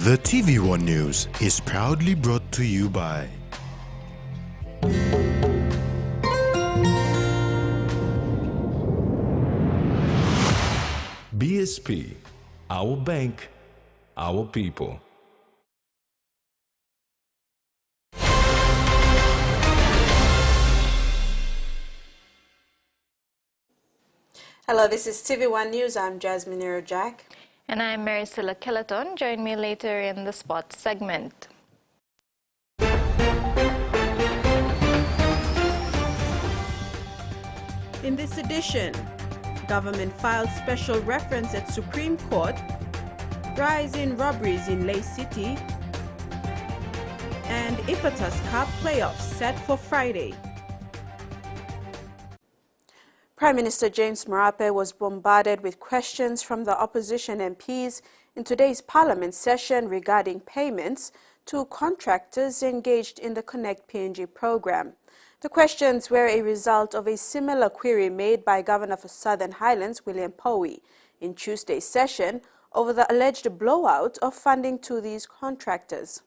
The TVWAN News is proudly brought to you by BSP, our bank, our people. Hello, this is TVWAN News. I'm Jasmine Jack. And I'm Maricela Kelaton. Join me later in the Spot segment. In this edition, government files special reference at Supreme Court, rise in robberies in Lay City, and Ipatas Cup playoffs set for Friday. Prime Minister James Marape was bombarded with questions from the opposition MPs in today's parliament session regarding payments to contractors engaged in the Connect PNG program. The questions were a result of a similar query made by Governor for Southern Highlands, William Powie, in Tuesday's session over the alleged blowout of funding to these contractors.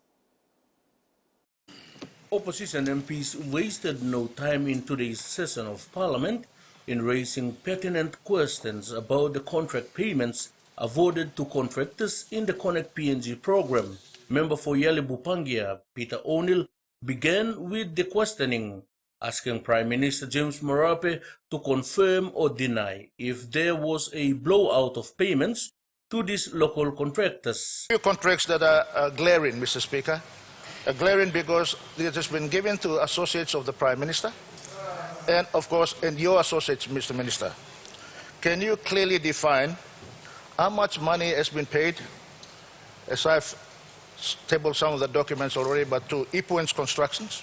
Opposition MPs wasted no time in today's session of Parliament in raising pertinent questions about the contract payments awarded to contractors in the Connect PNG program. Member for Yali Bupangia, Peter O'Neill, began with the questioning, asking Prime Minister James Marape to confirm or deny if there was a blowout of payments to these local contractors. Few contracts that are glaring, Mr. Speaker. Glaring because it has been given to associates of the Prime Minister and, of course, and your associates, Mr. Minister. Can you clearly define how much money has been paid, as I've tabled some of the documents already, but to Ipuen's Constructions?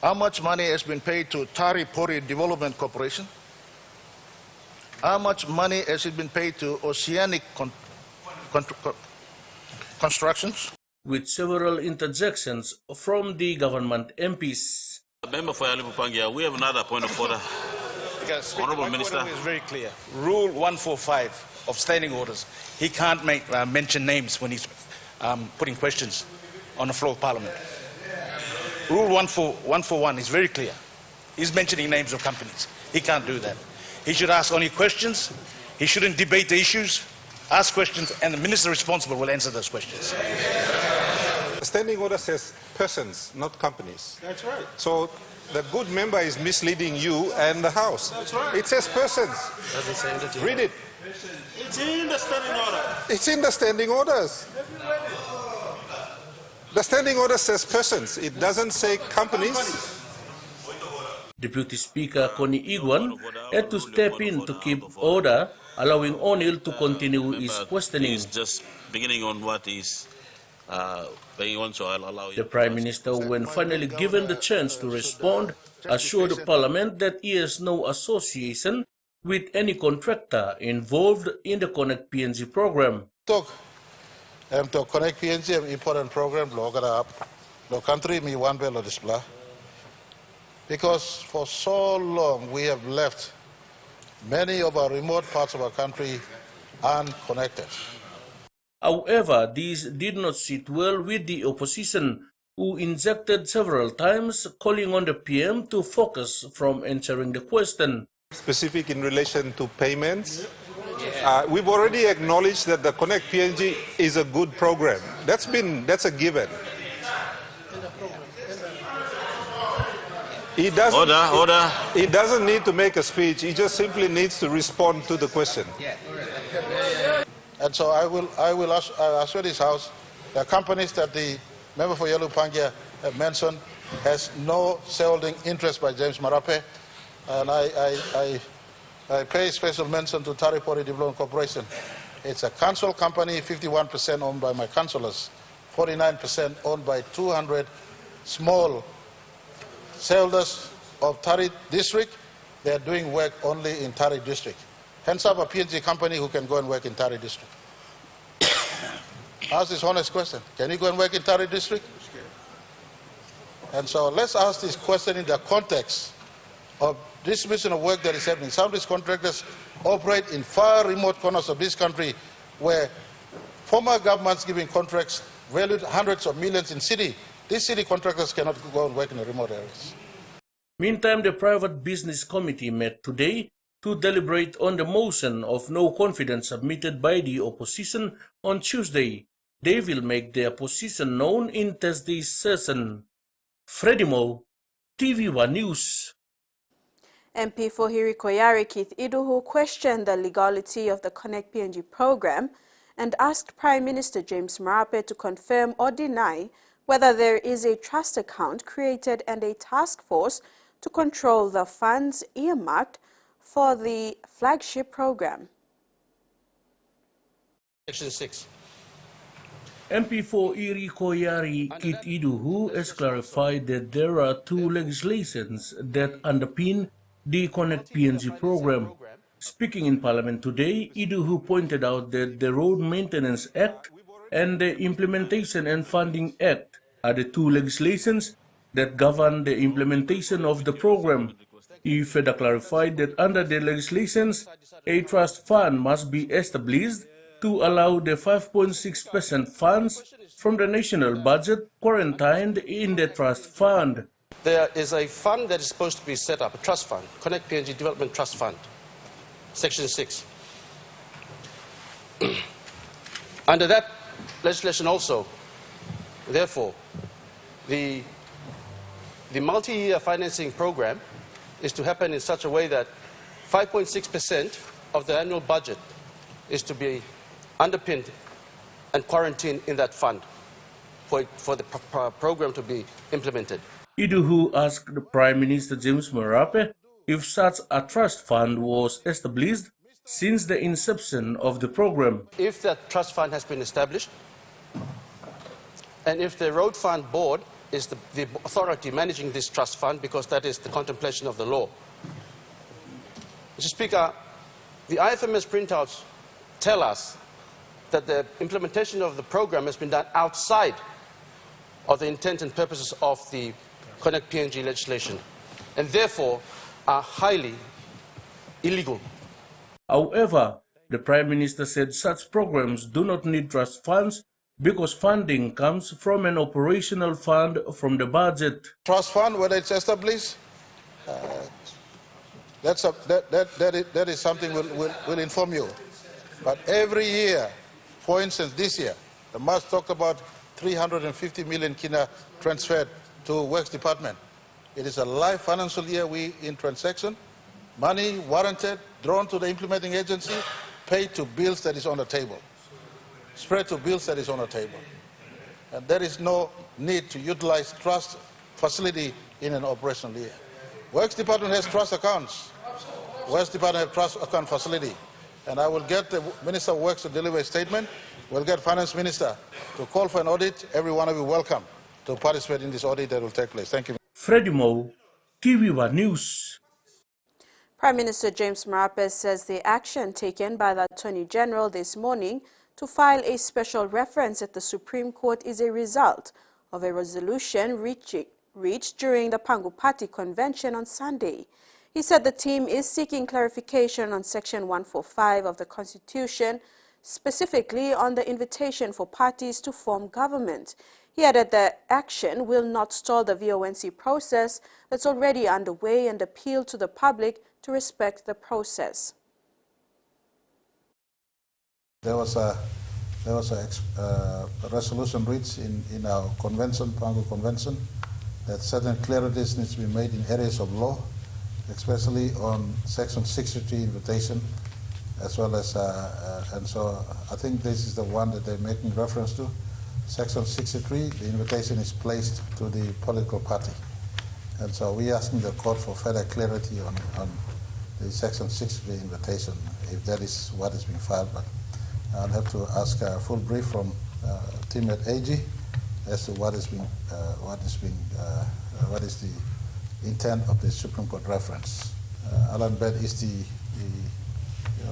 How much money has been paid to Tari Pori Development Corporation? How much money has it been paid to Oceanic Constructions? With several interjections from the government MPs. Member for Yali Bupangia, we have another point of order. Honourable Minister. Is very clear. Rule 145 of standing orders. He can't mention names when he's putting questions on the floor of Parliament. Rule 141 is very clear. He's mentioning names of companies. He can't do that. He should ask only questions. He shouldn't debate the issues. Ask questions, and the minister responsible will answer those questions. The standing order says persons, not companies. That's right. So the good member is misleading you and the House. That's right. It says persons. Doesn't say that. Read it. It's in the standing order. It's in the standing orders. The standing order says persons. It doesn't say companies. Deputy Speaker Connie Igwan had to step in to keep order, allowing O'Neill to continue his questioning. He's just beginning on what is being on, so I'll allow you. The Prime Minister, when finally given the chance to respond, assured Parliament that he has no association with any contractor involved in the Connect PNG program. To Connect PNG, an important program, the country, me one bell of display. Because for so long we have left many of our remote parts of our country unconnected. However, these did not sit well with the opposition, who injected several times, calling on the PM to focus from answering the question. Specific in relation to payments. We've already acknowledged that the Connect PNG is a good program. That's a given. He doesn't need to make a speech. He just simply needs to respond to the question. And so I will assure this House that companies that the member for Yellow Pangia have mentioned has no shareholding interest by James Marape, and I pay special mention to Tari Pori Development Corporation. It's a council company, 51% owned by my councillors, 49% owned by 200 small shareholders of Tari district. They are doing work only in Tari district. Hence up a PNG company who can go and work in Tari district. Ask this honest question. Can you go and work in Tari district? And so let's ask this question in the context of distribution of work that is happening. Some of these contractors operate in far remote corners of this country where Former governments giving contracts valued hundreds of millions in city. These city contractors cannot go and work in the remote areas. Meantime, the Private Business Committee met today to deliberate on the motion of no confidence submitted by the opposition on Tuesday. They will make their position known in Thursday's session. Freddie Mo, TVWAN News. MP for Hirikoyari Keith Iduhu questioned the legality of the Connect PNG program and asked Prime Minister James Marape to confirm or deny whether there is a trust account created and a task force to control the funds earmarked for the flagship program. Section 6. MP for Irikoyari Kit Iduhu has clarified that there are two legislations that underpin the Connect PNG program. Speaking in Parliament today, Iduhu pointed out that the Road Maintenance Act and the Implementation and Funding Act are the two legislations that govern the implementation of the program. He further clarified that under the legislations, a trust fund must be established to allow the 5.6% funds from the national budget quarantined in the trust fund. There is a fund that is supposed to be set up, a trust fund, Connect PNG Development Trust Fund, Section 6. Under that legislation also, therefore, the multi-year financing program is to happen in such a way that 5.6% of the annual budget is to be underpinned and quarantined in that fund for the program to be implemented. Iduhu asked Prime Minister James Marape if such a trust fund was established since the inception of the program. If that trust fund has been established, and if the Road Fund Board is the authority managing this trust fund, because that is the contemplation of the law. Mr. Speaker, the IFMS printouts tell us that the implementation of the program has been done outside of the intent and purposes of the Connect PNG legislation, and therefore are highly illegal. However, the Prime Minister said such programs do not need trust funds because funding comes from an operational fund from the budget. Trust fund, whether it's established, that is something we'll inform you. But every year, for instance, this year, the March talked about 350 million kina transferred to Works Department. It is a live financial year we in transaction, money warranted, drawn to the implementing agency, paid to bills that is on the table, spread to bills that is on the table. And there is no need to utilize trust facility in an operational year. Works Department has trust accounts. Works Department has trust account facility. And I will get the Minister of Works to deliver a statement. We'll get Finance Minister to call for an audit. Every one of you welcome to participate in this audit that will take place. Thank you. Freddie Mo, TVWAN News. Prime Minister James Marape says the action taken by the Attorney General this morning to file a special reference at the Supreme Court is a result of a resolution reached during the Pangu Party convention on Sunday. He said the team is seeking clarification on Section 145 of the Constitution, specifically on the invitation for parties to form government. He added that action will not stall the VONC process that's already underway and appealed to the public to respect the process. There was a resolution reached in our convention, Pangu Convention, that certain clarities need to be made in areas of law, especially on Section 63 invitation, as well as, and so I think this is the one that they're making reference to. Section 63, the invitation is placed to the political party. And so we're asking the court for further clarity on the Section 63 invitation, if that is what is being filed. But I'll have to ask a full brief from team at AG as to what is the intent of the Supreme Court reference. Alan Bed is the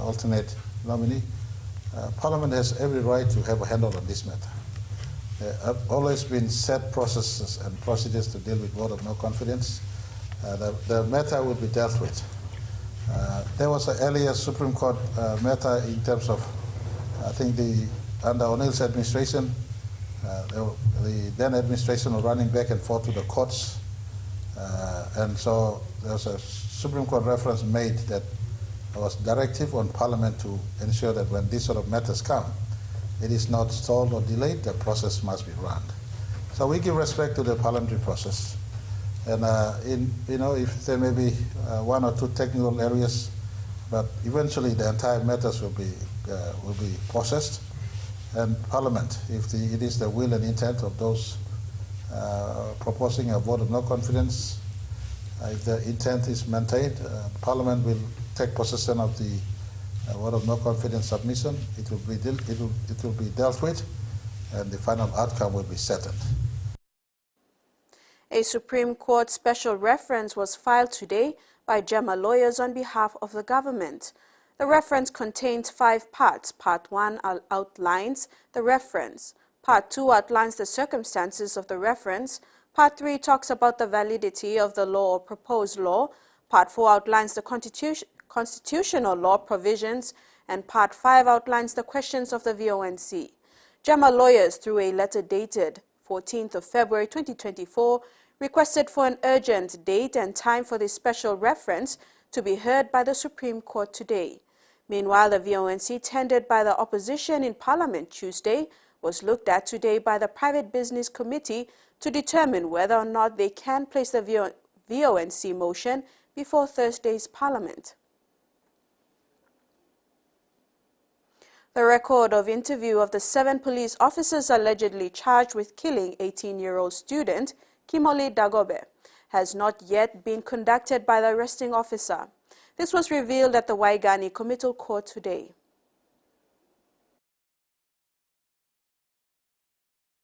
alternate nominee. Parliament has every right to have a handle on this matter. There have always been set processes and procedures to deal with vote of no confidence. The matter will be dealt with. There was an earlier Supreme Court matter in terms of, I think, the under O'Neill's administration, the then administration was running back and forth to the courts, and so there was a Supreme Court reference made that there was directive on Parliament to ensure that when these sort of matters come, it is not stalled or delayed, the process must be run. So we give respect to the parliamentary process. And if there may be one or two technical areas, but eventually the entire matters will be processed. And Parliament, if it is the will and intent of those proposing a vote of no confidence, if the intent is maintained, Parliament will take possession of the vote of no confidence submission. It will be dealt with, and the final outcome will be settled. A Supreme Court special reference was filed today by JEMA lawyers on behalf of the government. The reference contains 5 parts. Part 1 outlines the reference. Part 2 outlines the circumstances of the reference. Part 3 talks about the validity of the law or proposed law. Part 4 outlines the constitutional law provisions. And Part 5 outlines the questions of the VONC. JEMA lawyers, through a letter dated 14th of February 2024, requested for an urgent date and time for this special reference to be heard by the Supreme Court today. Meanwhile, the VONC tendered by the opposition in Parliament Tuesday was looked at today by the Private Business Committee to determine whether or not they can place the VONC motion before Thursday's Parliament. The record of interview of the 7 police officers allegedly charged with killing 18-year-old student Kimoli Dagobe has not yet been conducted by the arresting officer. This was revealed at the Waigani Committal Court today.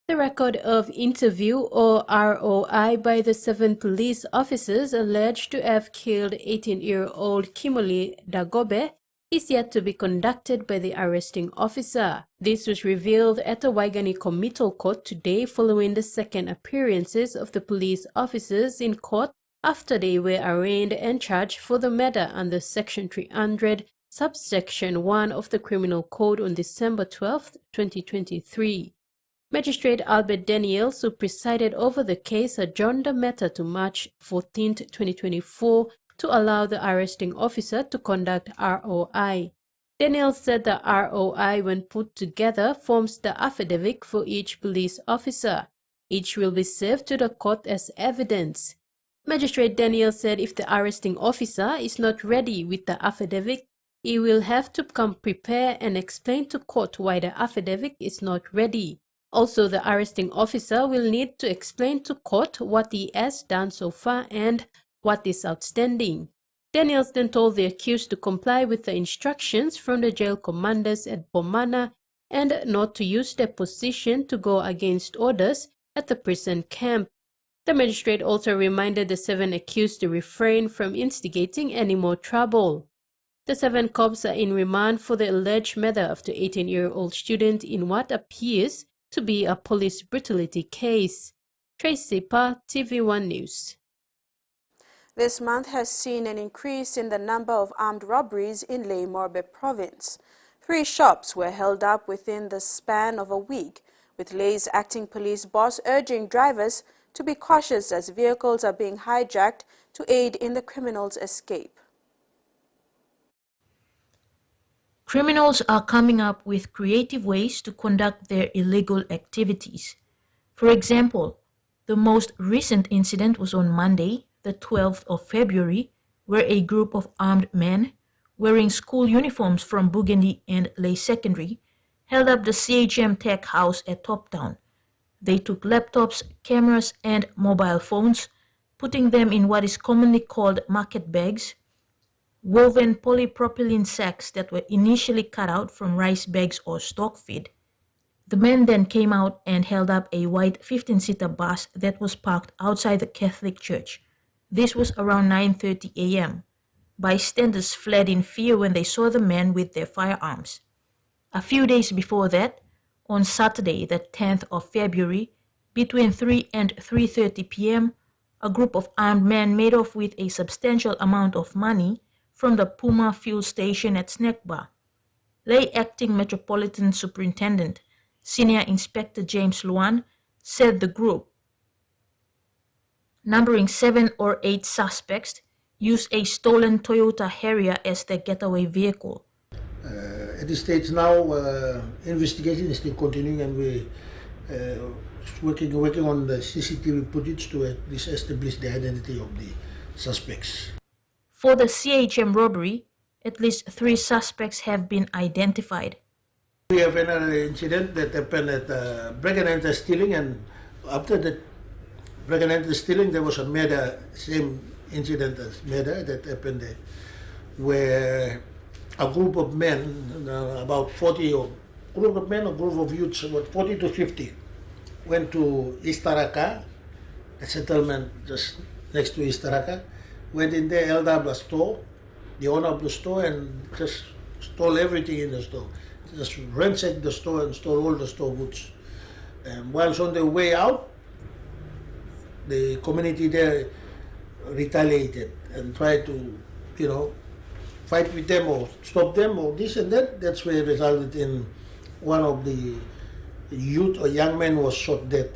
The record of interview, or ROI, by the 7 police officers alleged to have killed 18-year-old Kimoli Dagobe is yet to be conducted by the arresting officer. This was revealed at the Waigani Committal Court today following the second appearances of the police officers in court after they were arraigned and charged for the matter under Section 300, subsection 1 of the Criminal Code on December 12, 2023. Magistrate Albert Daniels, who presided over the case, adjourned the matter to March 14, 2024 to allow the arresting officer to conduct ROI. Daniels said the ROI, when put together, forms the affidavit for each police officer. Each will be served to the court as evidence. Magistrate Daniels said if the arresting officer is not ready with the affidavit, he will have to come prepare and explain to court why the affidavit is not ready. Also, the arresting officer will need to explain to court what he has done so far and what is outstanding. Daniels then told the accused to comply with the instructions from the jail commanders at Bomana and not to use their position to go against orders at the prison camp. The magistrate also reminded the 7 accused to refrain from instigating any more trouble. The 7 cops are in remand for the alleged murder of the 18-year-old student in what appears to be a police brutality case. Tracy Pa, TVWAN News. This month has seen an increase in the number of armed robberies in Ley Morbe province. 3 shops were held up within the span of a week, with Ley's acting police boss urging drivers to be cautious as vehicles are being hijacked to aid in the criminals' escape. Criminals are coming up with creative ways to conduct their illegal activities. For example, the most recent incident was on Monday, the 12th of February, where a group of armed men wearing school uniforms from Burgundy and Ley Secondary held up the CHM Tech House at Top Town. They took laptops, cameras, and mobile phones, putting them in what is commonly called market bags, woven polypropylene sacks that were initially cut out from rice bags or stock feed. The men then came out and held up a white 15-seater bus that was parked outside the Catholic Church. This was around 9:30 a.m. Bystanders fled in fear when they saw the men with their firearms. A few days before that, on Saturday, the 10th of February, between 3 and 3:30 p.m., a group of armed men made off with a substantial amount of money from the Puma fuel station at Snack Bar. Ley Acting Metropolitan Superintendent Senior Inspector James Luan said the group, numbering 7 or 8 suspects, used a stolen Toyota Harrier as their getaway vehicle. At this stage now, investigation is still continuing, and we're working on the CCTV footage to at least establish the identity of the suspects. For the CHM robbery, at least 3 suspects have been identified. We have another incident that happened at break and enter stealing, and after the break and enter stealing, there was a murder, same incident as murder that happened there, where a group of men, about 40, or group of men or group of youths, about 40 to 50, went to East Taraka, a settlement just next to East Taraka, went in there, held up a store, the owner of the store, and just stole everything in the store. Just ransacked the store and stole all the store goods. And whilst on their way out, the community there retaliated and tried to, fight with them or stop them or this and that. That's where it resulted in one of the youth or young men was shot dead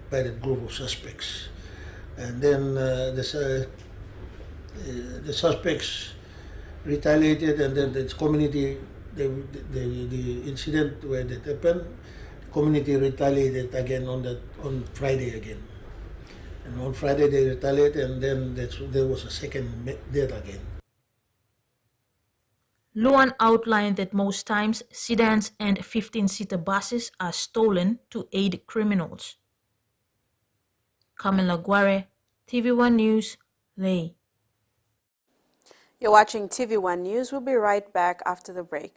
by that group of suspects. And then the suspects retaliated, and then the community, the incident where that happened, the community retaliated again on Friday again. And on Friday they retaliated, and then there was a second death again. Luan outlined that most times sedans and 15-seater buses are stolen to aid criminals. Kamila Guare, TVWAN News, Leh. You're watching TVWAN News. We'll be right back after the break.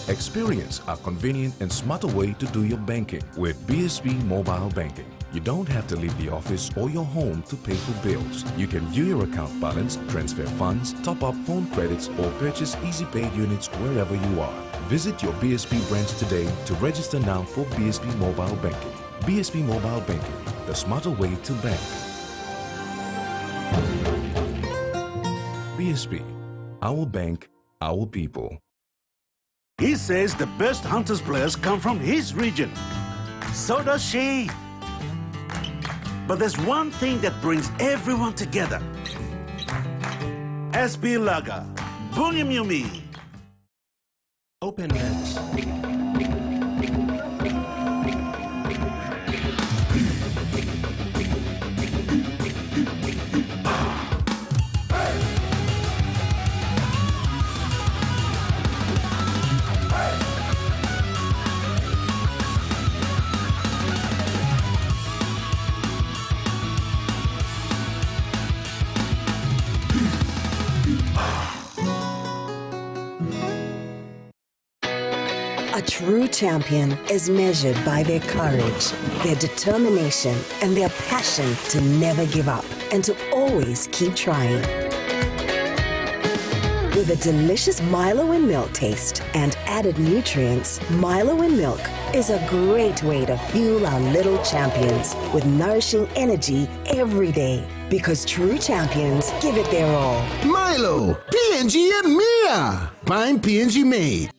Experience a convenient and smarter way to do your banking with BSB Mobile Banking. You don't have to leave the office or your home to pay for bills. You can view your account balance, transfer funds, top up phone credits, or purchase Easy Pay units wherever you are. Visit your BSB branch today to register now for BSB Mobile Banking. BSB Mobile Banking, the smarter way to bank. BSB, our bank, our people. He says the best Hunters players come from his region. So does she. But there's one thing that brings everyone together. SB Laga, Bunyamyumi. Open nets. A true champion is measured by their courage, their determination, and their passion to never give up and to always keep trying. With a delicious Milo in milk taste and added nutrients, Milo in milk is a great way to fuel our little champions with nourishing energy every day. Because true champions give it their all. Milo, PNG and Mia. Prime PNG made.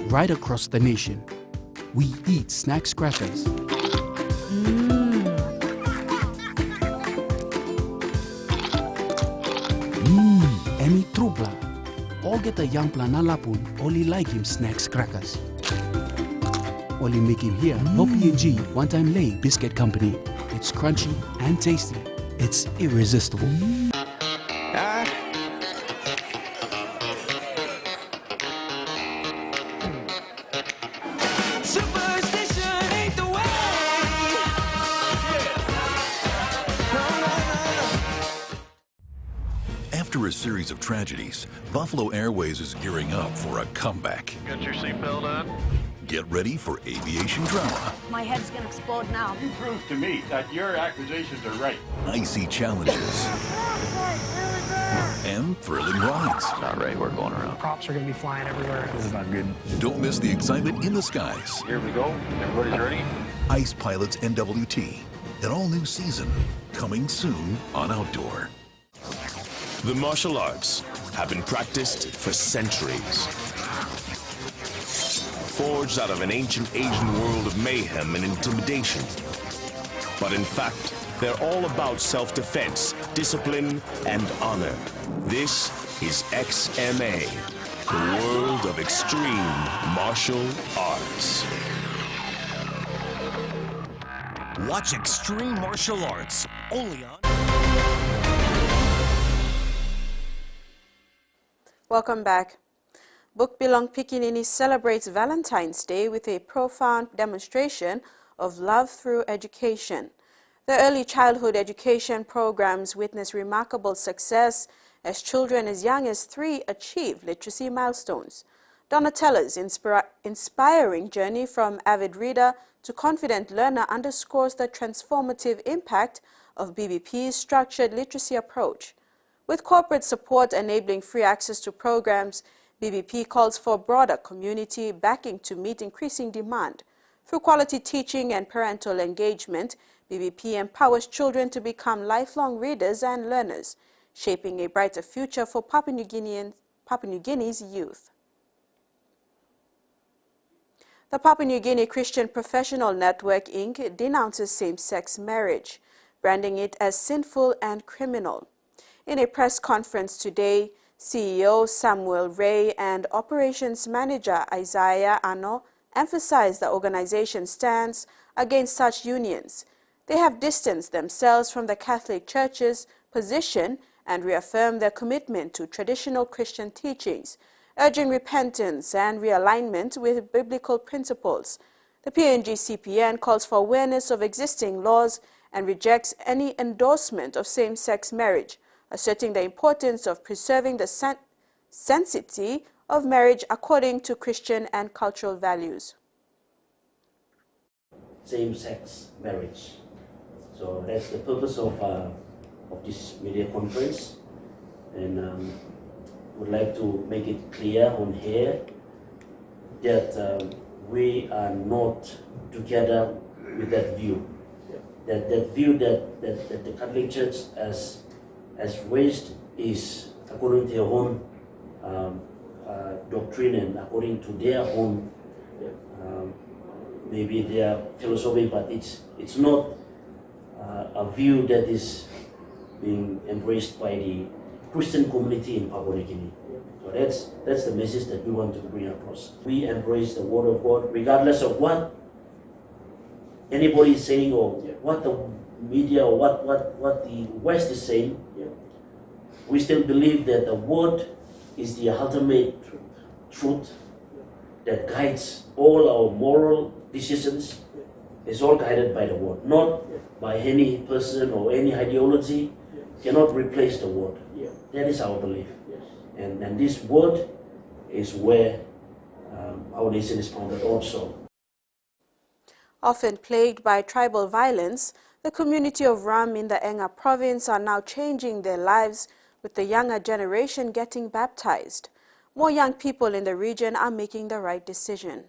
Right across the nation, we eat snacks crackers. Emi trupla. All get a young plana lapun, only like him snacks crackers. Only make him here, no PNG, one-time lay biscuit company. It's crunchy and tasty. It's irresistible. After a series of tragedies, Buffalo Airways is gearing up for a comeback. Got your seatbelt on? Get ready for aviation drama. My head's gonna explode now. You proved to me that your accusations are right. Icy challenges. And thrilling rides. Not right, we're going around. Props are gonna be flying everywhere. This is not good. Don't miss the excitement in the skies. Here we go. Everybody's ready? Ice Pilots NWT. An all-new season, coming soon on Outdoor. The martial arts have been practiced for centuries. Forged out of an ancient Asian world of mayhem and intimidation. But in fact, they're all about self-defense, discipline, and honor. This is XMA, the world of extreme martial arts. Watch Extreme Martial Arts, only on... Welcome back. Bukbilong Pikinini celebrates Valentine's Day with a profound demonstration of love through education. The early childhood education programs witness remarkable success as children as young as 3 achieve literacy milestones. Donatella's inspiring journey from avid reader to confident learner underscores the transformative impact of BBP's structured literacy approach. With corporate support enabling free access to programs, BBP calls for broader community backing to meet increasing demand. Through quality teaching and parental engagement, BBP empowers children to become lifelong readers and learners, shaping a brighter future for Papua New Guinea's youth. The Papua New Guinea Christian Professional Network, Inc. denounces same-sex marriage, branding it as sinful and criminal. In a press conference today, CEO Samuel Ray and Operations Manager Isaiah Ano emphasized the organization's stance against such unions. They have distanced themselves from the Catholic Church's position and reaffirmed their commitment to traditional Christian teachings, urging repentance and realignment with biblical principles. The PNG CPN calls for awareness of existing laws and rejects any endorsement of same-sex marriage, asserting the importance of preserving the sanctity of marriage according to Christian and cultural values. Same-sex marriage. So that's the purpose of this media conference, and would like to make it clear on here that we are not together with that view. That view that the Catholic Church has raised is according to their own doctrine and according to their own maybe their philosophy, but it's not a view that is being embraced by the Christian community in Papua New Guinea. So that's the message that we want to bring across. We embrace the Word of God regardless of what anybody is saying or what the media or what the West is saying. We still believe that the Word is the ultimate truth that guides all our moral decisions. It's all guided by the Word, not by any person or any ideology. Cannot replace the Word. That is our belief. And this Word is where our nation is founded also. Often plagued by tribal violence, the community of Ram in the Enga province are now changing their lives, with the younger generation getting baptized. More young people in the region are making the right decision.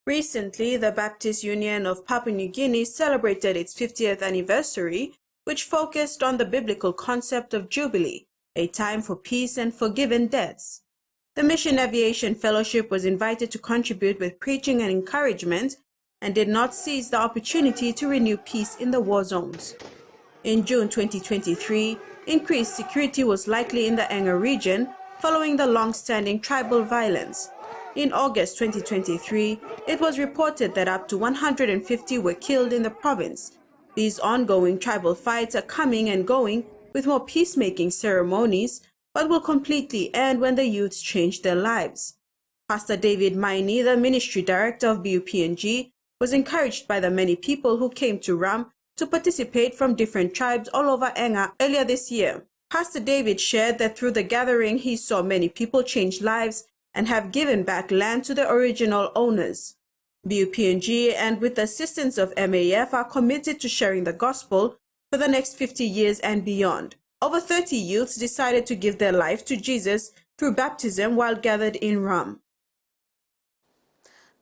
Recently, the Baptist Union of Papua New Guinea celebrated its 50th anniversary, which focused on the biblical concept of Jubilee, a time for peace and forgiven debts. The Mission Aviation Fellowship was invited to contribute with preaching and encouragement and did not seize the opportunity to renew peace in the war zones. In June 2023, increased security was likely in the Enga region following the long-standing tribal violence. In August 2023, it was reported that up to 150 were killed in the province. These ongoing tribal fights are coming and going with more peacemaking ceremonies, but will completely end when the youths change their lives. Pastor David Maini, the ministry director of BUPNG, was encouraged by the many people who came to Ram to participate from different tribes all over Enga earlier this year. Pastor David shared that through the gathering he saw many people change lives and have given back land to the original owners. BUPNG and with the assistance of MAF are committed to sharing the gospel for the next 50 years and beyond. Over 30 youths decided to give their life to Jesus through baptism while gathered in Ram.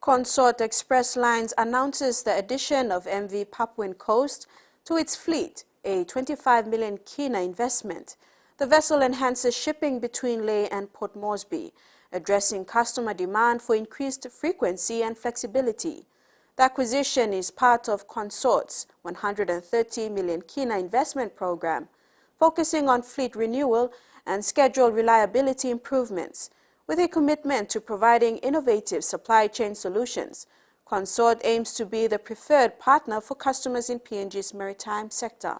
Consort Express Lines announces the addition of MV Papuan Coast to its fleet, a 25 million kina investment. The vessel enhances shipping between Lae and Port Moresby, addressing customer demand for increased frequency and flexibility. The acquisition is part of Consort's 130 million kina investment program, focusing on fleet renewal and schedule reliability improvements. With a commitment to providing innovative supply chain solutions, Consort aims to be the preferred partner for customers in PNG's maritime sector.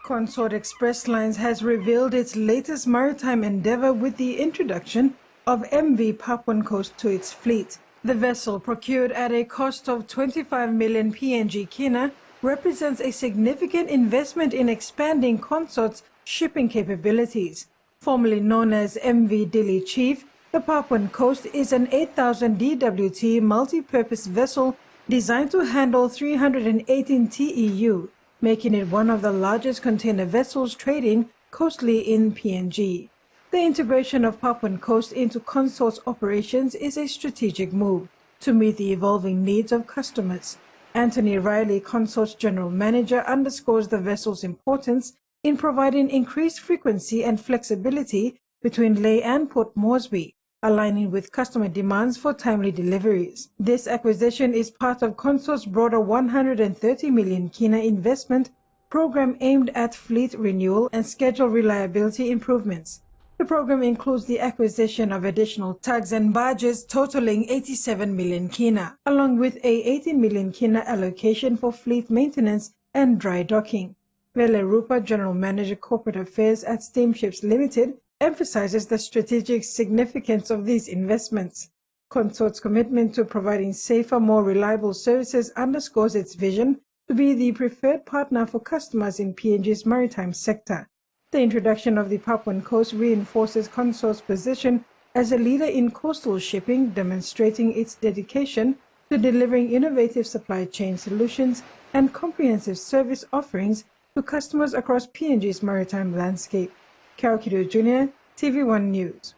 Consort Express Lines has revealed its latest maritime endeavor with the introduction of MV Papuan Coast to its fleet. The vessel, procured at a cost of 25 million PNG kina, represents a significant investment in expanding Consort's shipping capabilities. Formerly known as MV Dili Chief, the Papuan Coast is an 8,000 DWT multi-purpose vessel designed to handle 318 TEU, making it one of the largest container vessels trading coastally in PNG. The integration of Papuan Coast into Consort's operations is a strategic move to meet the evolving needs of customers. Anthony Riley, Consort's general manager, underscores the vessel's importance in providing increased frequency and flexibility between Lae and Port Moresby, aligning with customer demands for timely deliveries. This acquisition is part of Consort's broader 130 million kina investment program aimed at fleet renewal and schedule reliability improvements. The program includes the acquisition of additional tugs and barges totaling 87 million kina, along with a 18 million kina allocation for fleet maintenance and dry docking. Vele Rupa, General Manager Corporate Affairs at Steamships Limited, emphasizes the strategic significance of these investments. Consort's commitment to providing safer, more reliable services underscores its vision to be the preferred partner for customers in PNG's maritime sector. The introduction of the Papuan Coast reinforces Consort's position as a leader in coastal shipping, demonstrating its dedication to delivering innovative supply chain solutions and comprehensive service offerings to customers across PNG's maritime landscape. Kaukido Jr., TVWAN News.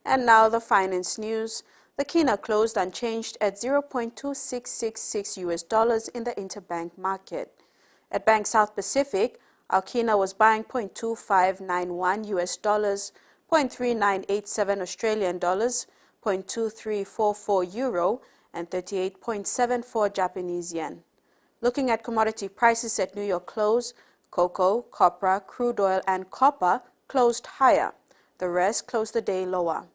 And now the finance news. The kina closed unchanged at $0.2666 US in the interbank market. At Bank South Pacific, our kina was buying $0.2591 US, $0.3987 Australian dollars, $0.2344 euro, and 38.74 Japanese yen. Looking at commodity prices at New York close, cocoa, copra, crude oil, and copper closed higher. The rest closed the day lower.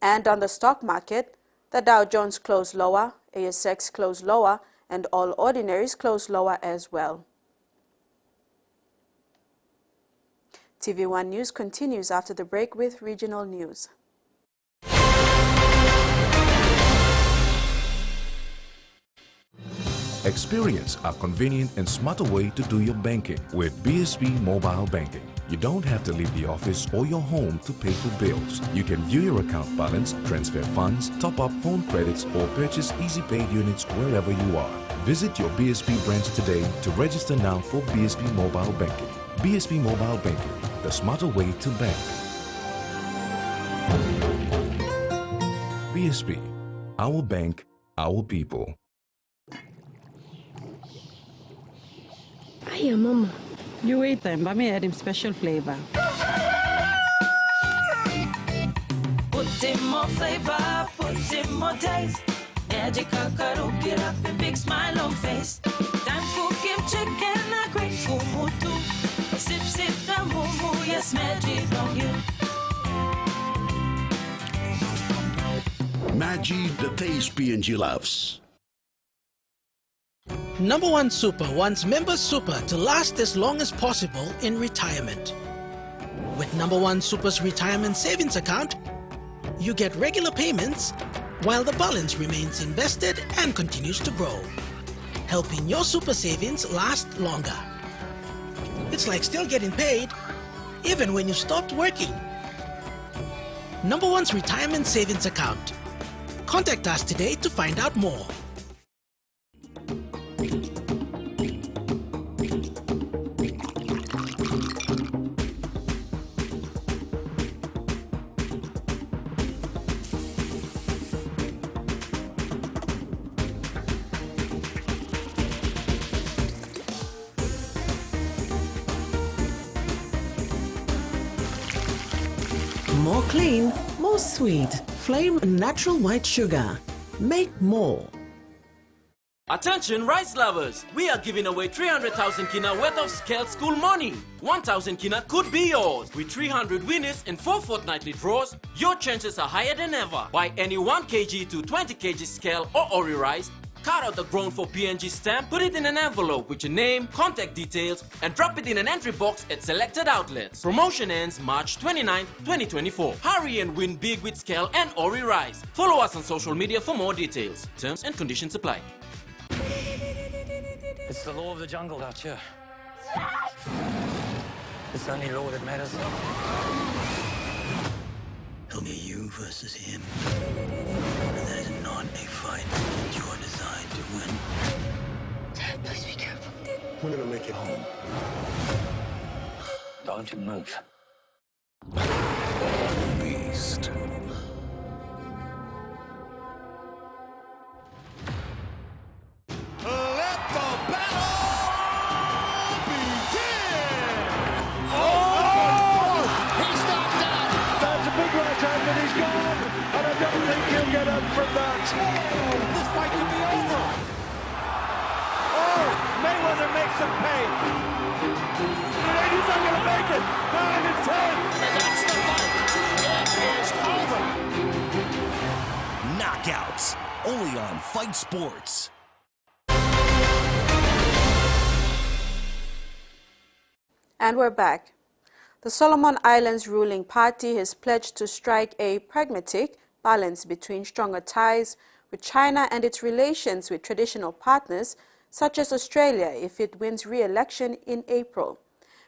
And on the stock market, the Dow Jones closed lower, ASX closed lower, and all ordinaries closed lower as well. TV1 News continues after the break with regional news. Experience a convenient and smarter way to do your banking with BSB Mobile Banking. You don't have to leave the office or your home to pay for bills. You can view your account balance, transfer funds, top up phone credits, or purchase Easy Pay units wherever you are. Visit your BSB branch today to register now for BSB Mobile Banking. BSB Mobile Banking, the smarter way to bank. BSB, our bank, our people. Hiya, Mama. You wait then, but me add him special flavor. Put in more flavor, put in more taste. Magical cuddle, get up and big smile on face. Time for give chicken a great kumu too. Sip, sip, the moo, yes, magic on you. Maggi, the taste PNG loves. Number One Super wants members Super to last as long as possible in retirement. With Number One Super's retirement savings account, you get regular payments while the balance remains invested and continues to grow, helping your super savings last longer. It's like still getting paid, even when you stopped working. Number One's retirement savings account. Contact us today to find out more. More clean, more sweet. Flame natural white sugar. Make more. Attention rice lovers! We are giving away 300,000 kina worth of scale school money. 1,000 kina could be yours. With 300 winners and 4 fortnightly draws, your chances are higher than ever. Buy any 1 kg to 20 kg scale or ori rice, cut out the grown for PNG stamp, put it in an envelope with your name, contact details, and drop it in an entry box at selected outlets. Promotion ends March 29, 2024. Hurry and win big with scale and ori rice. Follow us on social media for more details. Terms and conditions apply. It's the law of the jungle out here. It's the only law that matters. It'll be you versus him. And that is not a fight you are designed to win. Dad, please be careful. We're gonna make it home. Don't you move. Beast. From that. This fight could be over. Oh, Mayweather makes him pay. He's not going to make it. 9 and 10. That's the fight. It is over. Knockouts. Only on Fight Sports. And we're back. The Solomon Islands ruling party has pledged to strike a pragmatic balance between stronger ties with China and its relations with traditional partners such as Australia if it wins re-election in April.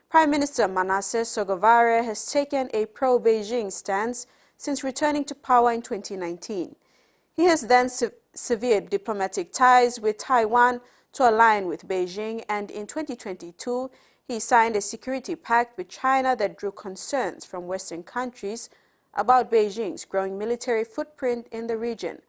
Prime Minister Manasseh Sogavare has taken a pro-Beijing stance since returning to power in 2019. He has then severed diplomatic ties with Taiwan to align with Beijing, and in 2022 he signed a security pact with China that drew concerns from Western countries about Beijing's growing military footprint in the region.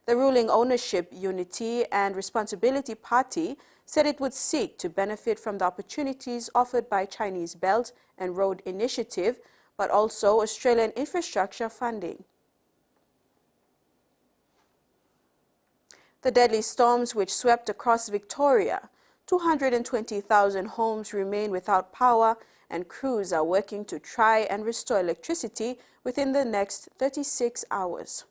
The ruling Ownership, Unity and Responsibility Party said it would seek to benefit from the opportunities offered by Chinese Belt and Road Initiative, but also Australian infrastructure funding. The deadly storms which swept across Victoria, 220,000 homes remain without power, and crews are working to try and restore electricity within the next 36 hours.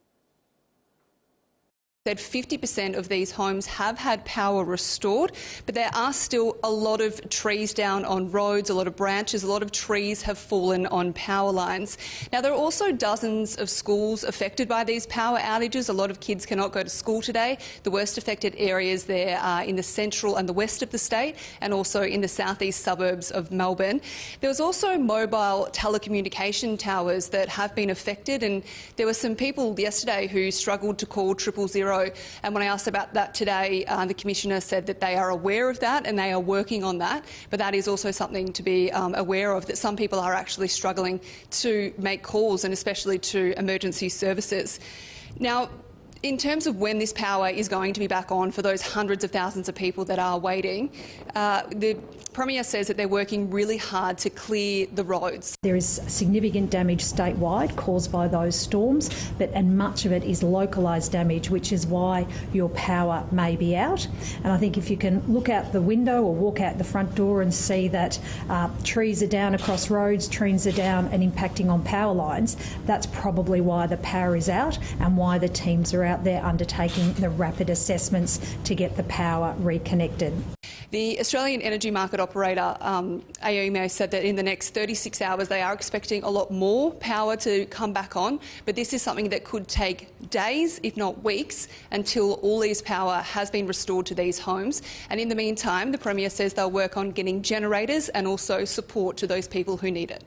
That 50% of these homes have had power restored, but there are still a lot of trees down on roads, a lot of branches, a lot of trees have fallen on power lines. Now, there are also dozens of schools affected by these power outages. A lot of kids cannot go to school today. The worst affected areas there are in the central and the west of the state, and also in the southeast suburbs of Melbourne. There was also mobile telecommunication towers that have been affected, and there were some people yesterday who struggled to call 000. And when I asked about that today, the Commissioner said that they are aware of that and they are working on that. But that is also something to be aware of, that some people are actually struggling to make calls, and especially to emergency services. Now, in terms of when this power is going to be back on for those hundreds of thousands of people that are waiting, the Premier says that they're working really hard to clear the roads. There is significant damage statewide caused by those storms, and much of it is localised damage, which is why your power may be out. And I think if you can look out the window or walk out the front door and see that trees are down across roads, trees are down and impacting on power lines, that's probably why the power is out and why the teams are out there undertaking the rapid assessments to get the power reconnected. The Australian energy market operator, AEMO, said that in the next 36 hours they are expecting a lot more power to come back on, but this is something that could take days, if not weeks, until all this power has been restored to these homes. And in the meantime, the Premier says they'll work on getting generators and also support to those people who need it.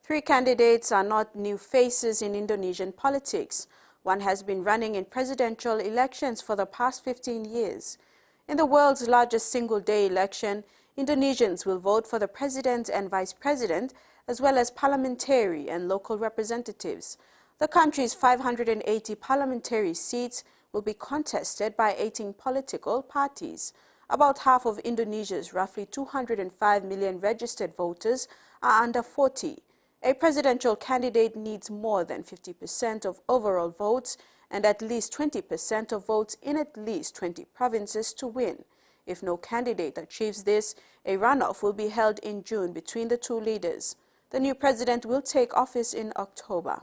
3 candidates are not new faces in Indonesian politics. One has been running in presidential elections for the past 15 years. In the world's largest single-day election, Indonesians will vote for the president and vice president, as well as parliamentary and local representatives. The country's 580 parliamentary seats will be contested by 18 political parties. About half of Indonesia's roughly 205 million registered voters are under 40. A presidential candidate needs more than 50% of overall votes and at least 20% of votes in at least 20 provinces to win. If no candidate achieves this, a runoff will be held in June between the two leaders. The new president will take office in October.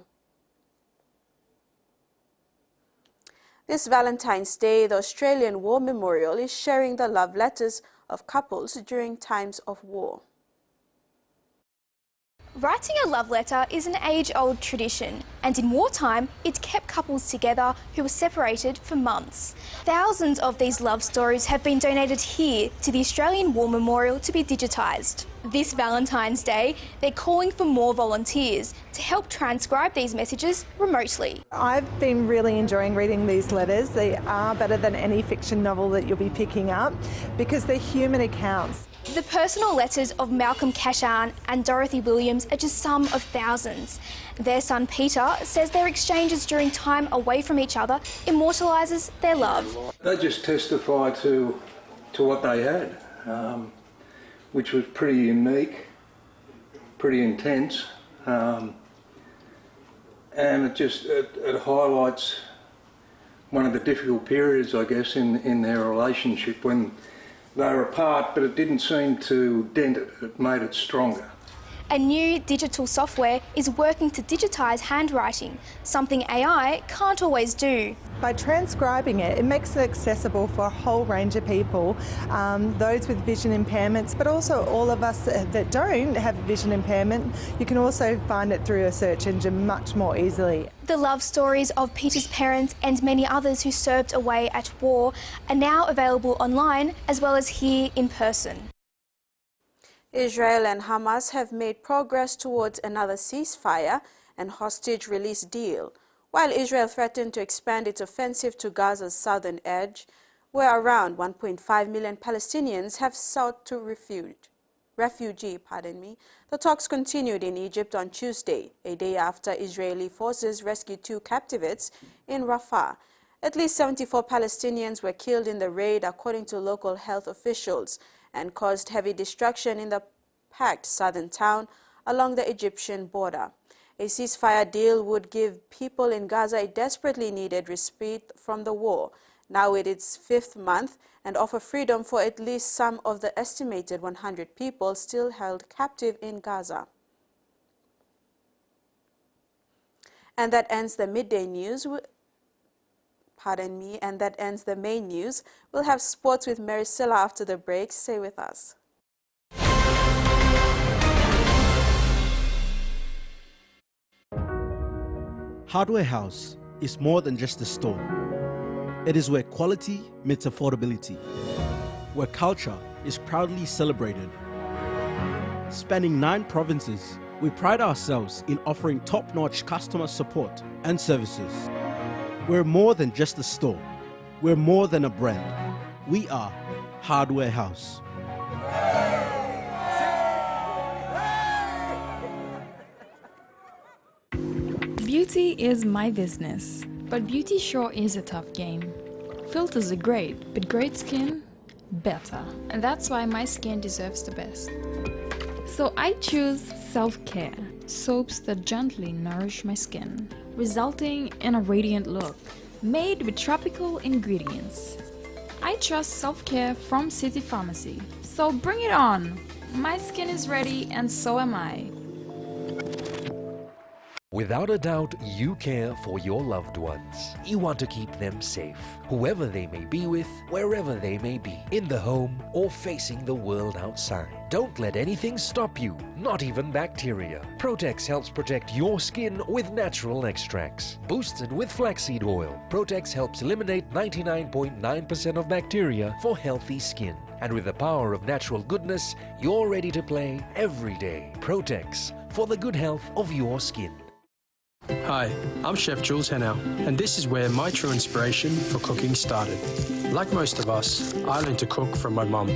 This Valentine's Day, the Australian War Memorial is sharing the love letters of couples during times of war. Writing a love letter is an age-old tradition, and in wartime, it kept couples together who were separated for months. Thousands of these love stories have been donated here to the Australian War Memorial to be digitised. This Valentine's Day, they're calling for more volunteers to help transcribe these messages remotely. I've been really enjoying reading these letters. They are better than any fiction novel that you'll be picking up because they're human accounts. The personal letters of Malcolm Cashan and Dorothy Williams are just some of thousands. Their son Peter says their exchanges during time away from each other immortalises their love. They just testify to what they had, which was pretty unique, pretty intense, and it highlights one of the difficult periods, I guess, in their relationship when they were apart, but it didn't seem to dent it. It made it stronger. A new digital software is working to digitise handwriting, something AI can't always do. By transcribing it, it makes it accessible for a whole range of people, those with vision impairments, but also all of us that don't have vision impairment. You can also find it through a search engine much more easily. The love stories of Peter's parents and many others who served away at war are now available online as well as here in person. Israel and Hamas have made progress towards another ceasefire and hostage release deal, while Israel threatened to expand its offensive to Gaza's southern edge, where around 1.5 million Palestinians have sought to refugee. The talks continued in Egypt on Tuesday, a day after Israeli forces rescued 2 captives in Rafah. At least 74 Palestinians were killed in the raid, according to local health officials, and caused heavy destruction in the packed southern town along the Egyptian border. A ceasefire deal would give people in Gaza a desperately needed respite from the war, now in its 5th month, and offer freedom for at least some of the estimated 100 people still held captive in Gaza. And that ends the midday news. And that ends the main news. We'll have sports with Maricela after the break. Stay with us. Hardware House is more than just a store. It is where quality meets affordability, where culture is proudly celebrated. Spanning 9 provinces, we pride ourselves in offering top-notch customer support and services. We're more than just a store. We're more than a brand. We are Hardware House. Beauty is my business, but beauty sure is a tough game. Filters are great, but great skin, better. And that's why my skin deserves the best. So I choose self-care, soaps that gently nourish my skin, resulting in a radiant look, made with tropical ingredients. I trust self-care from City Pharmacy, so bring it on! My skin is ready and so am I. Without a doubt, you care for your loved ones. You want to keep them safe, whoever they may be with, wherever they may be, in the home or facing the world outside. Don't let anything stop you, not even bacteria. Protex helps protect your skin with natural extracts. Boosted with flaxseed oil, Protex helps eliminate 99.9% of bacteria for healthy skin. And with the power of natural goodness, you're ready to play every day. Protex, for the good health of your skin. Hi, I'm Chef Jules Henow, and this is where my true inspiration for cooking started. Like most of us, I learned to cook from my mum.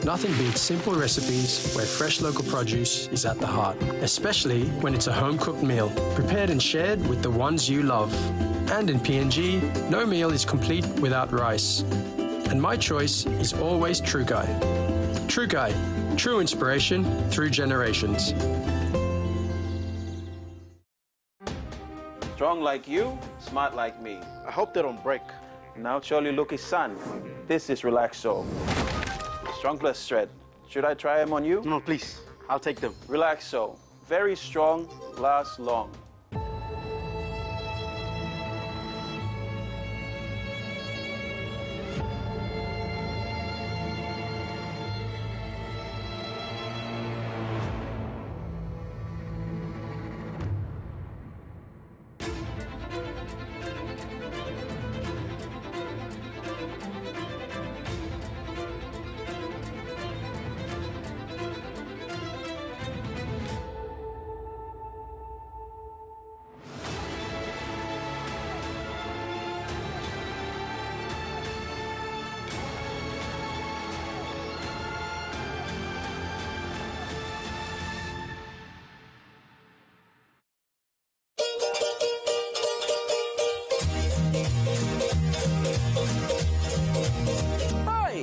Nothing beats simple recipes where fresh local produce is at the heart, especially when it's a home-cooked meal, prepared and shared with the ones you love. And in PNG, no meal is complete without rice. And my choice is always Trukai. Trukai, true inspiration through generations. Strong like you, smart like me. I hope they don't break. Now surely look his son. This is Relaxo. Strong plus strength. Should I try him on you? No, please. I'll take them. Relaxo. Very strong, lasts long.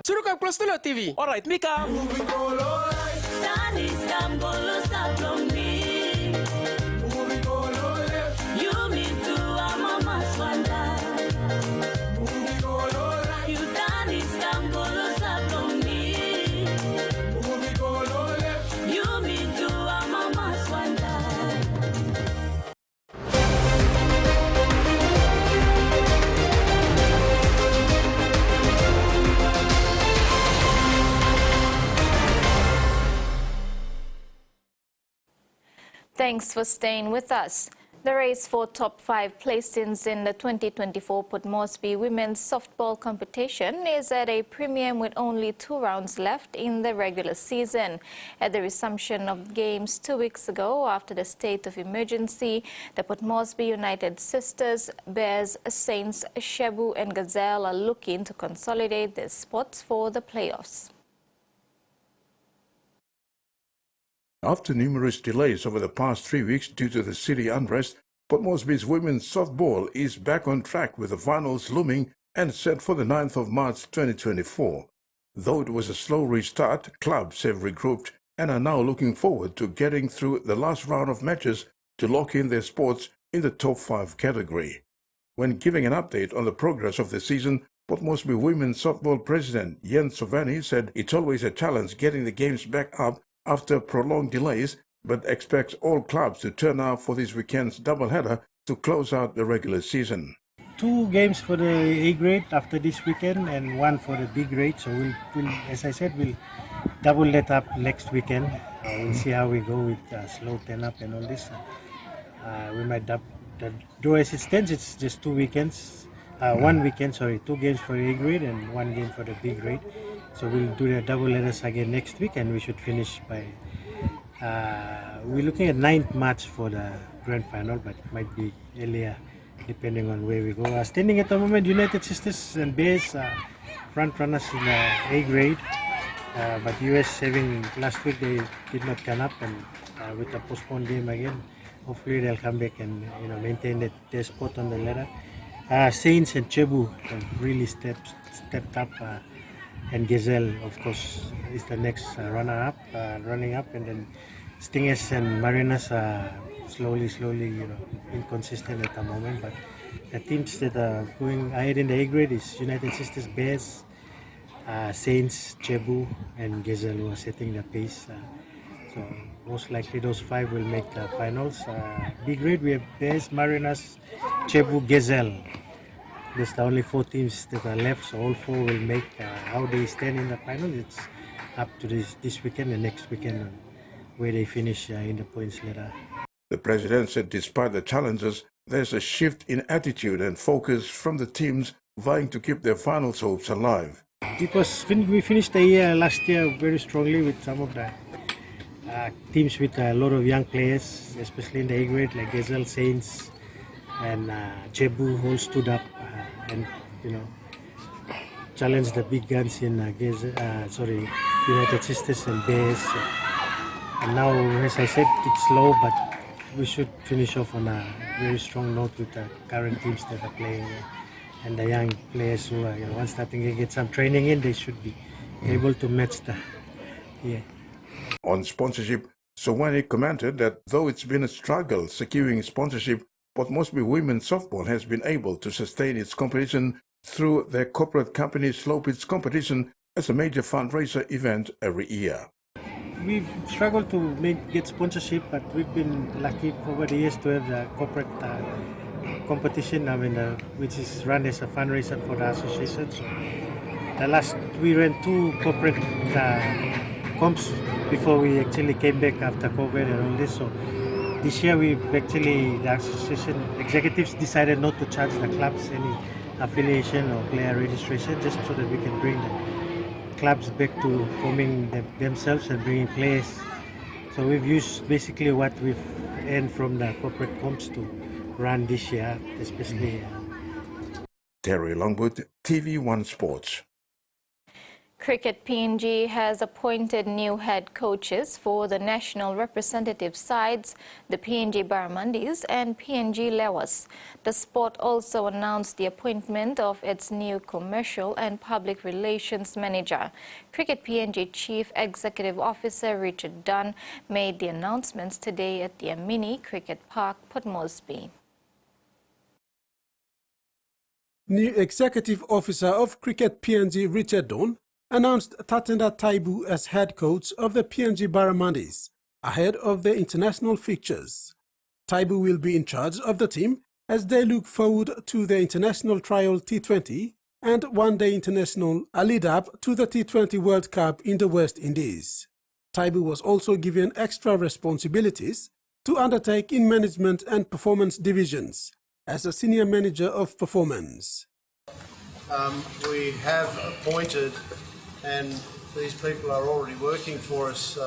Surukan plus dulu TV. Alright, Mika. Thanks for staying with us. The race for top 5 placings in the 2024 Port Moresby Women's Softball Competition is at a premium with only 2 rounds left in the regular season. At the resumption of games 2 weeks ago after the state of emergency, the Port Moresby United Sisters, Bears, Saints, Shebu and Gazelle are looking to consolidate their spots for the playoffs. After numerous delays over the past 3 weeks due to the city unrest, Port Moresby's women's softball is back on track with the finals looming and set for the 9th of March 2024. Though it was a slow restart, clubs have regrouped and are now looking forward to getting through the last round of matches to lock in their spots in the top 5 category. When giving an update on the progress of the season, Port Moresby women's softball president Jens Sovani said it's always a challenge getting the games back up after prolonged delays, but expects all clubs to turn out for this weekend's doubleheader to close out the regular season. 2 games for the A grade after this weekend and 1 for the B grade. So we'll as I said, we'll double that up next weekend. We'll see how we go with slow 10 up and all this. We might though as it stands, it's just 2 weekends. 1 weekend, sorry, 2 games for the A grade and 1 game for the B grade. So we'll do the double headers again next week, and we should finish by. We're looking at 9th March for the grand final, but it might be earlier depending on where we go. Standing at the moment, United Sisters and Bears front runners in the A grade, but US having last week they did not come up, and with the postponed game again, hopefully they'll come back and maintain their spot on the ladder. Saints and Cebu have really stepped up. And Gazelle, of course, is the next running up, and then Stingers and Marinas are slowly, inconsistent at the moment. But the teams that are going ahead in the A grade is United Sisters, Bears, Saints, Cebu, and Gazelle, who are setting the pace. So most likely those 5 will make the finals. B grade, we have Bears, Marinas, Cebu, Gazelle. There's the only 4 teams that are left, so all 4 will make how they stand in the final. It's up to this weekend and next weekend where they finish in the points ladder. The president said despite the challenges, there's a shift in attitude and focus from the teams vying to keep their finals hopes alive. Because we finished the year last year very strongly with some of the teams with a lot of young players, especially in the A grade like Gazelle, Saints, and Cebu all stood up and challenged the big guns in United Sisters and Bears. And now, as I said, it's slow, but we should finish off on a very strong note with the current teams that are playing and the young players who are, once starting to get some training in, they should be able to match the. Yeah. On sponsorship, Sowani commented that though it's been a struggle securing sponsorship, Port Moresby women's softball has been able to sustain its competition through their corporate company Slope Its competition as a major fundraiser event every year. We've struggled to get sponsorship, but we've been lucky over the years to have the corporate competition, which is run as a fundraiser for the association. So we ran 2 corporate comps before we actually came back after COVID and all this. So this year the association executives decided not to charge the clubs any affiliation or player registration, just so that we can bring the clubs back to forming themselves and bringing players. So we've used basically what we've earned from the corporate comps to run this year, especially. Terry Longwood, TV1 Sports. Cricket PNG has appointed new head coaches for the national representative sides, the PNG Barramundis and PNG Lewas. The sport also announced the appointment of its new commercial and public relations manager. Cricket PNG Chief Executive Officer Richard Dunn made the announcements today at the Amini Cricket Park, Port Moresby. New Executive Officer of Cricket PNG Richard Dunn announced Tatenda Taibu as head coach of the PNG Barramundis ahead of the international fixtures. Taibu will be in charge of the team as they look forward to the international trial T20 and one-day international a lead-up to the T20 World Cup in the West Indies. Taibu was also given extra responsibilities to undertake in management and performance divisions as a senior manager of performance. We have appointed, and these people are already working for us,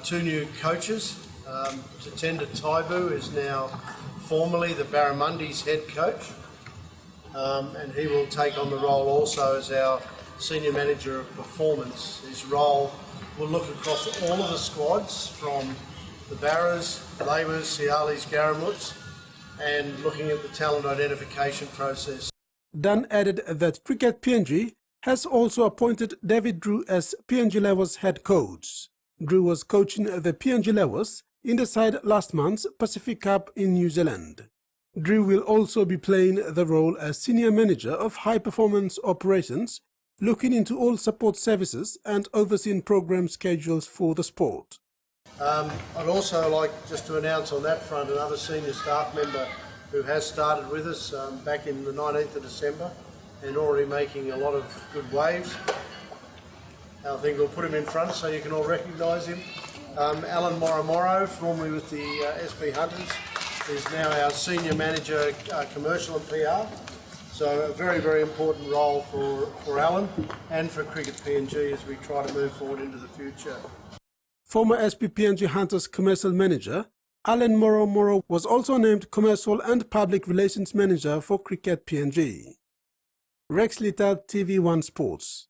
2 new coaches. Tatenda Taibu is now formally the Barramundis head coach, and he will take on the role also as our senior manager of performance. His role will look across all of the squads from the Barras, Lewas, Cialis, Garramuts, and looking at the talent identification process. Dunn added that Cricket PNG has also appointed David Drew as PNG Lewas head coach. Drew was coaching the PNG Lewas in the side last month's Pacific Cup in New Zealand. Drew will also be playing the role as senior manager of high-performance operations, looking into all support services and overseeing program schedules for the sport. I'd also like just to announce on that front another senior staff member who has started with us back in the 19th of December and already making a lot of good waves. I think we'll put him in front so you can all recognise him. Alan Moromoro, formerly with the SP Hunters, is now our senior manager commercial and PR. So a very, very important role for Alan and for Cricket PNG as we try to move forward into the future. Former SP PNG Hunters commercial manager Alan Moromoro was also named commercial and public relations manager for Cricket PNG. Rex Litter, TV1 Sports.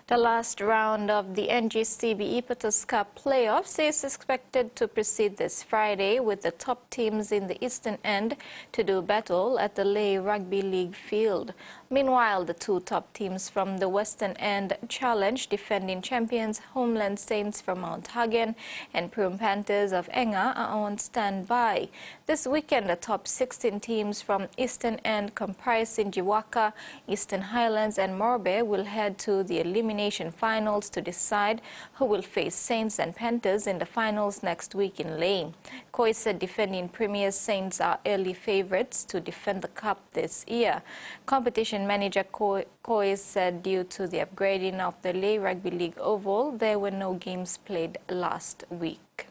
The last round of the NGCB Epatus Cup playoffs is expected to proceed this Friday, with the top teams in the Eastern End to do battle at the Lay Rugby League field. Meanwhile, the 2 top teams from the Western End challenge defending champions Homeland Saints from Mount Hagen and Prum Panthers of Enga are on standby. This weekend, the top 16 teams from Eastern End, comprising Jiwaka, Eastern Highlands and Morbe, will head to the elimination finals to decide who will face Saints and Panthers in the finals next week in Lay. Koi said defending Premier Saints are early favourites to defend the cup this year. Competition manager Koi said due to the upgrading of the Lay Rugby League Oval, there were no games played last week.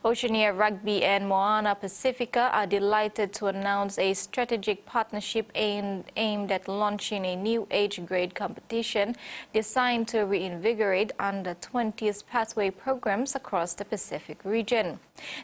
Oceania Rugby and Moana Pacifica are delighted to announce a strategic partnership aimed at launching a new age grade competition designed to reinvigorate under-20s pathway programs across the Pacific region.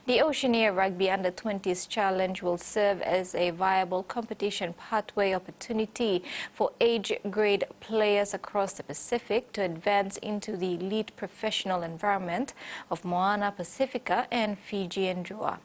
The Oceania Rugby Under-20s Challenge will serve as a viable competition pathway opportunity for age grade players across the Pacific to advance into the elite professional environment of Moana Pacifica and Fiji and Drua.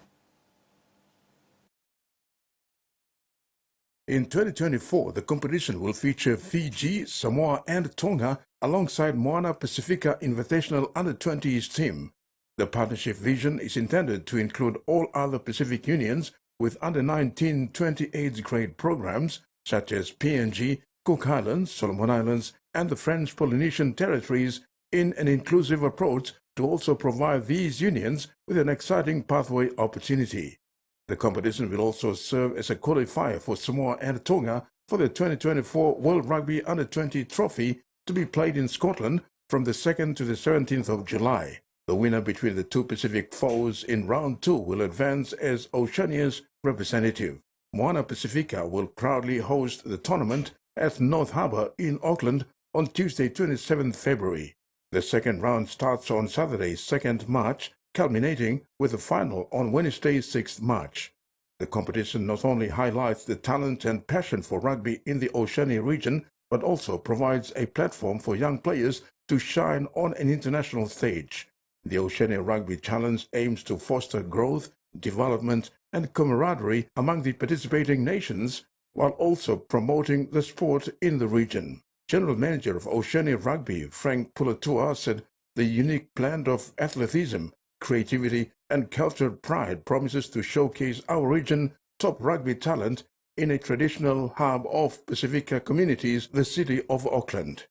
In 2024, the competition will feature Fiji, Samoa and Tonga alongside Moana Pacifica Invitational Under-20s team. The partnership vision is intended to include all other Pacific unions with under-19 28th grade programs such as PNG, Cook Islands, Solomon Islands, and the French Polynesian territories in an inclusive approach to also provide these unions with an exciting pathway opportunity. The competition will also serve as a qualifier for Samoa and Tonga for the 2024 World Rugby Under-20 Trophy to be played in Scotland from the 2nd to the 17th of July. The winner between the two Pacific foes in round 2 will advance as Oceania's representative. Moana Pacifica will proudly host the tournament at North Harbour in Auckland on Tuesday, 27th February. The second round starts on Saturday, 2nd March, culminating with the final on Wednesday, 6th March. The competition not only highlights the talent and passion for rugby in the Oceania region, but also provides a platform for young players to shine on an international stage. The Oceania Rugby Challenge aims to foster growth, development, and camaraderie among the participating nations, while also promoting the sport in the region. General Manager of Oceania Rugby, Frank Pulatua, said the unique blend of athleticism, creativity, and cultural pride promises to showcase our region's top rugby talent in a traditional hub of Pacifica communities, the city of Auckland.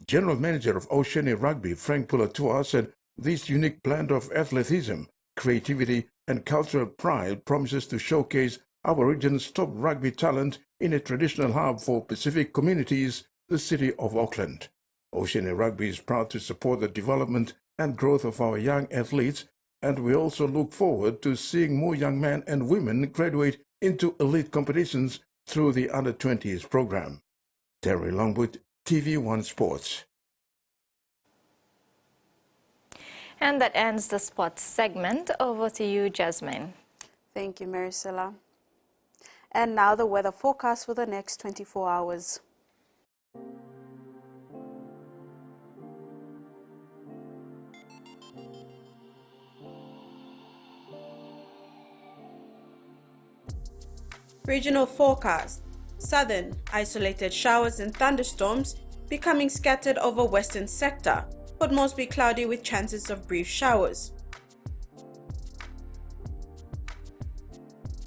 General Manager of Oceania Rugby, Frank Pulatua, said this unique blend of athleticism, creativity, and cultural pride promises to showcase our region's top rugby talent in a traditional hub for Pacific communities, the city of Auckland. Oceania Rugby is proud to support the development and growth of our young athletes, and we also look forward to seeing more young men and women graduate into elite competitions through the Under-20s program. Terry Longwood, TV1 Sports. And that ends the sports segment. Over to you, Jasmine. Thank you, Maricela. And now the weather forecast for the next 24 hours. Regional forecast. Southern, isolated showers and thunderstorms becoming scattered over western sector, but mostly cloudy with chances of brief showers.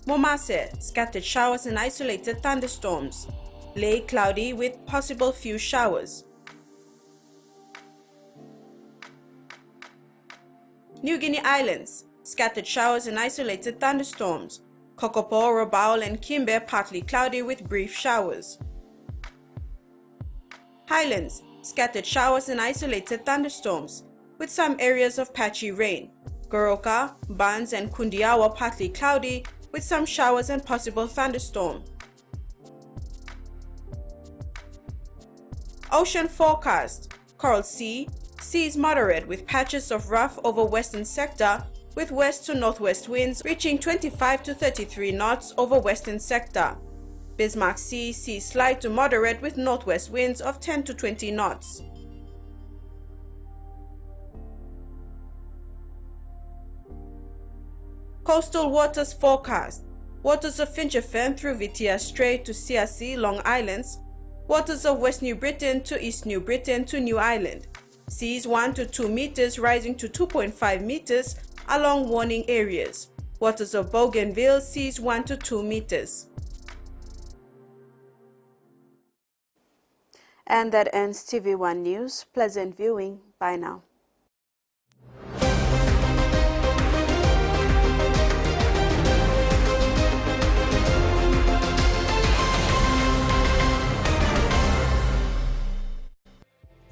Momase, scattered showers and isolated thunderstorms. Lae, cloudy with possible few showers. New Guinea Islands, scattered showers and isolated thunderstorms. Kokopo, Rabaul and Kimbe, partly cloudy with brief showers. Highlands, scattered showers and isolated thunderstorms, with some areas of patchy rain. Goroka, Bans and Kundiawa, partly cloudy, with some showers and possible thunderstorm. Ocean forecast. Coral Sea, seas moderate with patches of rough over western sector, with west to northwest winds reaching 25 to 33 knots over western sector. Bismarck Sea, seas slight to moderate with northwest winds of 10 to 20 knots. Coastal waters forecast. Waters of Finchefin through Vitia Strait to Siasi, Long Islands. Waters of West New Britain to East New Britain to New Island. Seas 1 to 2 meters rising to 2.5 meters along warning areas. Waters of Bougainville, seas 1 to 2 meters. And that ends TV1 News. Pleasant viewing. Bye now.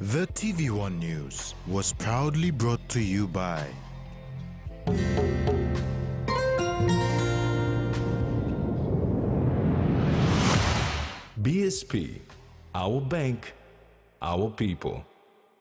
The TV1 News was proudly brought to you by BSP, our bank, our people.